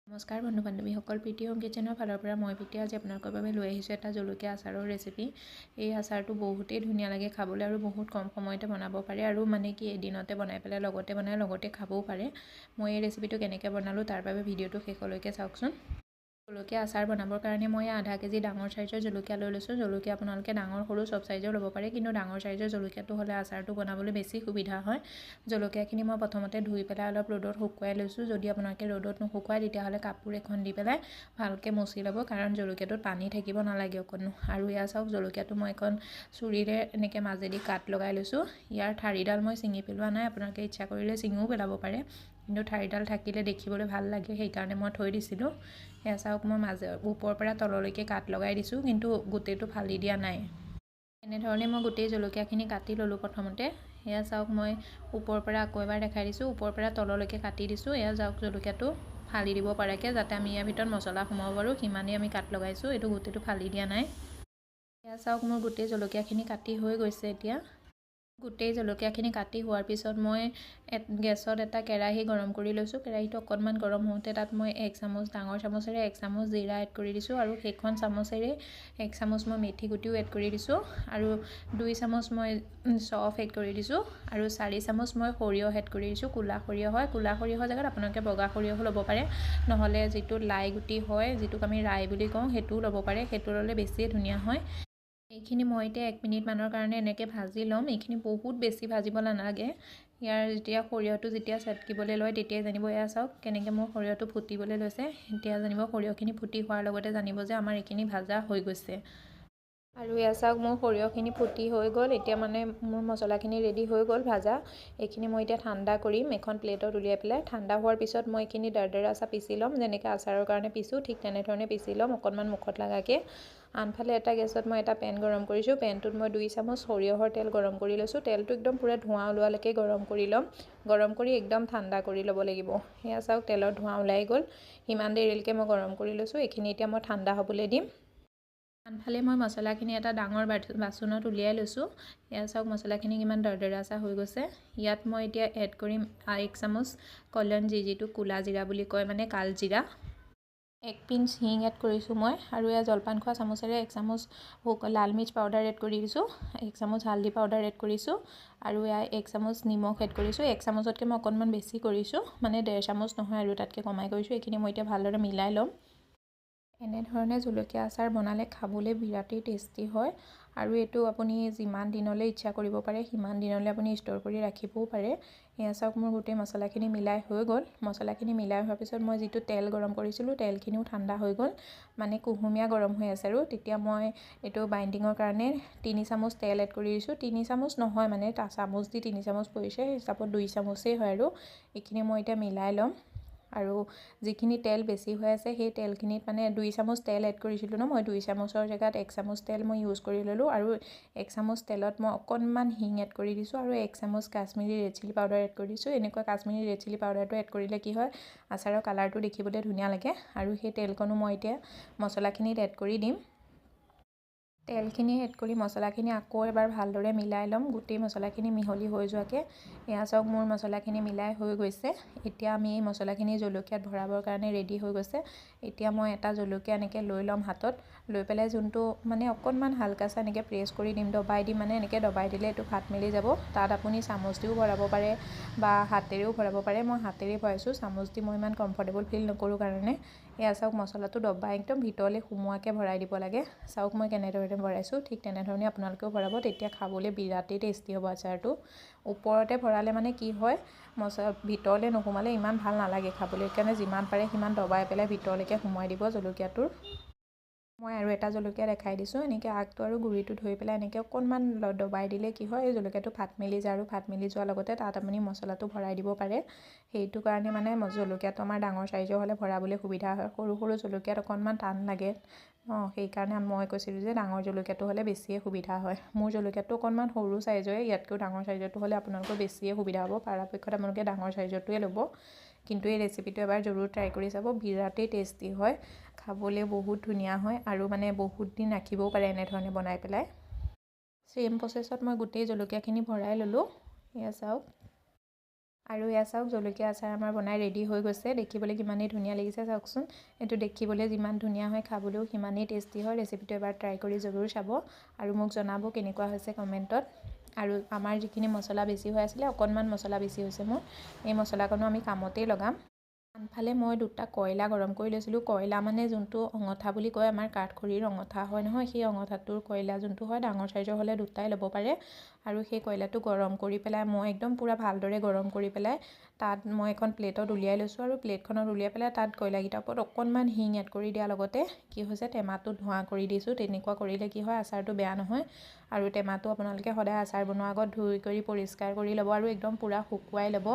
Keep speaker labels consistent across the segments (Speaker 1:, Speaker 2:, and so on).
Speaker 1: নমস্কাৰ বন্ধু বান্ধৱীসকল, প্ৰীতি হোম কিচেনৰ ফালৰ পৰা মই প্ৰীতি আজি আপোনালোকৰ বাবে লৈ আহিছোঁ এটা জলকীয়া আচাৰৰ ৰেচিপি। এই আচাৰটো বহুতেই ধুনীয়া লাগে খাবলৈ আৰু বহুত কম সময়তে বনাব পাৰে আৰু মানে কি এদিনতে বনাই পেলাই লগতে খাবও পাৰে। মই এই ৰেচিপিটো কেনেকৈ বনালোঁ তাৰ বাবে ভিডিঅ'টো শেষলৈকে চাওকচোন। জলকীয়া আচাৰ বনাবৰ কাৰণে মই আধা কেজি ডাঙৰ চাইজৰ জলকীয়া লৈ লৈছোঁ। জলকীয়া আপোনালোকে ডাঙৰ সৰু চব চাইজৰ ল'ব পাৰে, কিন্তু ডাঙৰ চাইজৰ জলকীয়াটো হ'লে আচাৰটো বনাবলৈ বেছি সুবিধা হয়। জলকীয়াখিনি মই প্ৰথমতে ধুই পেলাই অলপ ৰ'দত শুকুৱাই লৈছোঁ। যদি আপোনালোকে ৰ'দত নুশুকুৱাই তেতিয়াহ'লে কাপোৰ এখন দি পেলাই ভালকৈ মচি ল'ব, কাৰণ জলকীয়াটোত পানী থাকিব নালাগে অকণো। আৰু এয়া চাওক, জলকীয়াটো মই এখন চুৰিৰে এনেকৈ মাজেদি কাট লগাই লৈছোঁ। ইয়াৰ ঠাৰিডাল মই ছিঙি পেলোৱা নাই, আপোনালোকে ইচ্ছা কৰিলে ছিঙিও পেলাব পাৰে, কিন্তু ঠাৰিডাল থাকিলে দেখিবলৈ ভাল লাগে সেইকাৰণে মই থৈ দিছিলোঁ। এয়া চাওক, মই ওপৰৰ পৰা তললৈকে কাট লগাই দিছোঁ, কিন্তু গোটেইটো ফালি দিয়া নাই। এনেধৰণে মই গোটেই জলকীয়াখিনি কাটি ল'লোঁ প্ৰথমতে। এয়া চাওক, মই ওপৰৰ পৰা আকৌ এবাৰ দেখাই দিছোঁ, ওপৰৰ পৰা তললৈকে কাটি দিছোঁ। এয়া চাওক, জলকীয়াটো ফালি দিব পৰাকৈ, যাতে আমি ইয়াৰ ভিতৰত মছলা সোমাব পাৰোঁ সিমানেই আমি কাট লগাইছোঁ, এইটো গোটেইটো ফালি দিয়া নাই। এয়া চাওক, মোৰ গোটেই জলকীয়াখিনি কাটি হৈ গৈছে। এতিয়া গোটেই জলকীয়াখিনি কাটি হোৱাৰ পিছত মই গেছত এটা কেৰাহী গৰম কৰি লৈছোঁ। কেৰাহীটো অকণমান গৰম হওঁতে তাত মই ডাঙৰ চামুচেৰে 1 চামুচ জিৰা এড কৰি দিছোঁ, আৰু সেইখন চামুচেৰে 1 চামুচ মই মেথি গুটিও এড কৰি দিছোঁ, আৰু 2 চামুচ মই চফ এড কৰি দিছোঁ, আৰু 4 চামুচ মই সৰিয়হ এড কৰি দিছোঁ। ক'লা সৰিয়হ হয়, ক'লা সৰিয়হৰ জেগাত আপোনালোকে বগা সৰিয়হো ল'ব পাৰে, নহ'লে যিটো লাই গুটি হয়, যিটোক আমি ৰাই বুলি কওঁ, সেইটোও ল'ব পাৰে, সেইটো ল'লে বেছিয়ে ধুনীয়া হয়। এইখিনি মই এতিয়া 1 মিনিটমানৰ কাৰণে এনেকৈ ভাজি ল'ম। এইখিনি বহুত বেছি ভাজিব নালাগে। ইয়াৰ সৰিয়হটো যেতিয়া চেটকিবলৈ লয় তেতিয়াই জানিব। এয়া চাওক কেনেকৈ মোৰ সৰিয়হটো ফুটিবলৈ লৈছে। এতিয়া জানিব, সৰিয়হখিনি ফুটি হোৱাৰ লগতে জানিব যে আমাৰ এইখিনি ভাজা হৈ গৈছে। আৰু এয়া চাওক, মোৰ সৰিয়হখিনি ফুটি হৈ গ'ল। এতিয়া মানে মোৰ মছলাখিনি ৰেডি হৈ গ'ল ভাজা। এইখিনি মই এতিয়া ঠাণ্ডা কৰিম এখন প্লেটত উলিয়াই পেলাই। ঠাণ্ডা হোৱাৰ পিছত মই এইখিনি দৰদৰা পিচি ল'ম, যেনেকৈ আচাৰৰ কাৰণে পিছোঁ ঠিক তেনেধৰণে পিচি ল'ম, অকণমান মুখত লগাকৈ। আনফালে এটা গেছত মই এটা পেন গৰম কৰিছোঁ। পেনটোত মই 2 চামুচ সৰিয়হৰ তেল গৰম কৰি লৈছোঁ। তেলটো একদম পূৰা ধোঁৱা ওলোৱালৈকে গৰম কৰি ল'ম। গৰম কৰি একদম ঠাণ্ডা কৰি ল'ব লাগিব। সেয়া চাওক, তেলৰ ধোঁৱা ওলাই গ'ল। সিমান দেৰিলৈকে মই গৰম কৰি লৈছোঁ। এইখিনি এতিয়া মই ঠাণ্ডা হ'বলৈ দিম। আনফালে মই মছলাখিনি এটা ডাঙৰ বাচনত উলিয়াই লৈছোঁ। এয়া চাওক, মছলাখিনি কিমান দৰদৰা হৈ গৈছে। ইয়াত মই এতিয়া এড কৰিম 1 চামুচ কলন যিটো ক'লা জিৰা বুলি কয়, মানে কাল জিৰা। 1 পিঞ্চ হিং এড কৰিছোঁ মই, আৰু এয়া জলপান খোৱা চামুচেৰে 1 চামুচ লাল মিৰ্চ পাউডাৰ এড কৰি দিছোঁ, 1 চামুচ হালধি পাউডাৰ এড কৰিছোঁ, আৰু এয়া 1 চামুচ নিমখ এড কৰিছোঁ। 1 চামুচতকৈ মই অকণমান বেছি কৰিছোঁ, মানে 1.5 চামুচ নহয় আৰু তাতকৈ কমাই কৰিছোঁ। এইখিনি মই এতিয়া ভালদৰে মিলাই ল'ম। এনেধৰণে জলকীয়া আচাৰ বনালে খাবলৈ বিৰাটেই টেষ্টি হয়, আৰু এইটো আপুনি যিমান দিনলৈ ইচ্ছা কৰিব পাৰে সিমান দিনলৈ আপুনি ষ্ট'ৰ কৰি ৰাখিবও পাৰে। এয়া চাওক, মোৰ গোটেই মছলাখিনি মিলাই হৈ গ'ল। মছলাখিনি মিলাই হোৱাৰ পিছত মই যিটো তেল গৰম কৰিছিলোঁ, তেলখিনিও ঠাণ্ডা হৈ গ'ল, মানে কুহুমীয়া গৰম হৈ আছে। আৰু তেতিয়া মই এইটো বাইণ্ডিঙৰ কাৰণে 3 চামুচ তেল এড কৰি দিছোঁ। 3 চামুচ নহয়, মানে চামুচ দি 3 চামুচ পৰিছে, হিচাপত 2 চামুচেই হয়। আৰু এইখিনি মই এতিয়া মিলাই ল'ম। আৰু যিখিনি তেল বেছি হৈ আছে সেই তেলখিনিত মানে 2 চামুচ তেল এড কৰিছিলোঁ ন, মই 2 চামুচৰ জেগাত 1 চামুচ তেল মই ইউজ কৰি ল'লোঁ, আৰু 1 চামুচ তেলত মই অকণমান হিং এড কৰি দিছোঁ, আৰু 1 চামুচ Kashmiri red chilli powder add কৰি দিছোঁ। এনেকুৱা কাশ্মীৰী ৰেড চিলি পাউডাৰটো এড কৰিলে কি হয়, আচাৰৰ কালাৰটো দেখিবলৈ ধুনীয়া লাগে। আৰু সেই তেলকণো মই এতিয়া মছলাখিনিত এড কৰি দিম। তেলখিনি এড কৰি মছলাখিনি আকৌ এবাৰ ভালদৰে মিলাই ল'ম, গোটেই মছলাখিনি মিহলি হৈ যোৱাকৈ। এয়া চাওক, মোৰ মছলাখিনি মিলাই হৈ গৈছে। এতিয়া আমি এই মছলাখিনি জলকীয়াত ভৰাবৰ কাৰণে ৰেডি হৈ গৈছে। এতিয়া মই এটা জলকীয়া এনেকৈ লৈ ল'ম হাতত, লৈ পেলাই যোনটো মানে অকণমান হালকাছা এনেকৈ প্ৰেছ কৰি দিম, দবাই দিম, মানে এনেকৈ দবাই দিলে এইটো ফাট মেলি যাব। তাত আপুনি চামুচ দিও ভৰাব পাৰে বা হাতেৰেও ভৰাব পাৰে। মই হাতেৰে ভৰাইছোঁ, চামুচ দি মই ইমান কমফৰ্টেবল ফিল নকৰোঁ কাৰণে। এয়া চাওক, মছলাটো দবাই একদম ভিতৰলৈ সোমোৱাকৈ ভৰাই দিব লাগে। চাওক মই কেনেদৰে ভৰাইছোঁ, ঠিক তেনেধৰণে আপোনালোকেও ভৰাব, তেতিয়া খাবলৈ বিৰাটেই টেষ্টি হ'ব আচাৰটো। ওপৰতে ভৰালে মানে কি হয়, ভিতৰলৈ নোসোমালে ইমান ভাল নালাগে খাবলৈ, সেইকাৰণে যিমান পাৰে সিমান দবাই পেলাই ভিতৰলৈকে সোমোৱাই দিব জলকীয়াটোৰ। মই আৰু এটা জলকীয়া দেখাই দিছোঁ। এনেকৈ আগটো আৰু গুৰিটো ধৰি পেলাই এনেকৈ অকণমান দবাই দিলে কি হয়, এই জলকীয়াটো ফাট মেলি যায়, আৰু ফাট মেলি যোৱাৰ লগতে তাত আপুনি মছলাটো ভৰাই দিব পাৰে। সেইটো কাৰণে মানে জলকীয়াটো আমাৰ ডাঙৰ চাইজৰ হ'লে ভৰাবলৈ সুবিধা হয়। সৰু সৰু জলকীয়াত অকণমান টান লাগে, সেইকাৰণে মই কৈছিলোঁ যে ডাঙৰ জলকীয়াটো হ'লে বেছিয়ে সুবিধা হয়। মোৰ জলকীয়াটো অকণমান সৰু চাইজৰে, ইয়াতকৈও ডাঙৰ চাইজৰটো হ'লে আপোনালোকৰ বেছিয়ে সুবিধা হ'ব। পৰাপক্ষত আপোনালোকে ডাঙৰ চাইজৰটোৱে ল'ব। কিন্তু এই ৰেচিপিটো এবাৰ জৰুৰ ট্ৰাই কৰি চাব, বিৰাটেই টেষ্টি হয়, খাবলৈ বহুত ধুনীয়া হয়, আৰু মানে বহুত দিন ৰাখিবও পাৰে এনেধৰণে বনাই পেলাই। চেম প্ৰচেছত মই গোটেই জলকীয়াখিনি ভৰাই ল'লোঁ। এয়া চাওক, আৰু এয়া চাওক জলকীয়া আচাৰ আমাৰ বনাই ৰেডি হৈ গৈছে। দেখিবলৈ কিমানেই ধুনীয়া লাগিছে চাওকচোন। এইটো দেখিবলৈ যিমান ধুনীয়া হয় খাবলৈও সিমানেই টেষ্টি হয়। ৰেচিপিটো এবাৰ ট্ৰাই কৰি জৰুৰ চাব আৰু মোক জনাব কেনেকুৱা হৈছে কমেণ্টত। আৰু আমাৰ যিখিনি মছলা বেছি হৈ আছিলে অকণমান মছলা বেছি হৈছে মোৰ। এই মছলাকণো আমি কামতেই লগাম। আনফালে মই দুটা কয়লা গৰম কৰি লৈছিলোঁ। কয়লা মানে যোনটো অঙঠা বুলি কয়, আমাৰ কাঠখৰিৰ অঙঠা হয় নহয়, সেই অঙঠাটোৰ কয়লা যোনটো হয় ডাঙৰ চাইজৰ হ'লে দুটাই ল'ব পাৰে। আৰু সেই কয়লাটো গৰম কৰি পেলাই মই একদম পূৰা ভালদৰে গৰম কৰি পেলাই তাত মই এখন প্লেটত উলিয়াই লৈছোঁ। আৰু প্লেটখনত উলিয়াই পেলাই তাত কয়লাকেইটাৰ ওপৰত অকণমান হিং এড কৰি দিয়াৰ লগতে কি হৈছে টেমাটো ধোঁৱা কৰি দিছোঁ। তেনেকুৱা কৰিলে কি হয় আচাৰটো বেয়া নহয়। আৰু টেমাটো আপোনালোকে সদায় আচাৰ বনোৱাৰ আগত ধুই কৰি পৰিষ্কাৰ কৰি ল'ব আৰু একদম পূৰা শুকুৱাই ল'ব।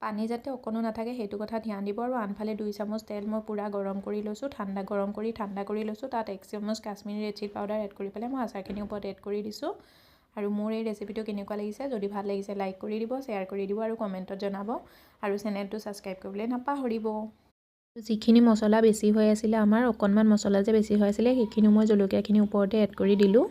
Speaker 1: পানী যাতে অকণো নাথাকে সেইটো কথা ধ্যান দিব। আৰু আনফালে 2 চামুচ তেল মই পূৰা গৰম কৰি লৈছোঁ, গৰম কৰি ঠাণ্ডা কৰি লৈছোঁ। তাত 1 চামুচ Kashmiri red chilli powder add কৰি পেলাই মই আচাৰখিনিৰ ওপৰত এড কৰি দিছোঁ। আৰু মোৰ এই ৰেচিপিটো কেনেকুৱা লাগিছে, যদি ভাল লাগিছে লাইক কৰি দিব, শ্বেয়াৰ কৰি দিব আৰু কমেণ্টত জনাব। আৰু চেনেলটো ছাবস্ক্ৰাইব কৰিবলৈ নাপাহৰিব। যিখিনি মছলা বেছি হৈ আছিলে আমাৰ, অকণমান মছলা যে বেছি হৈ আছিলে সেইখিনি মই জলকীয়াখিনি ওপৰতে এড কৰি দিলোঁ।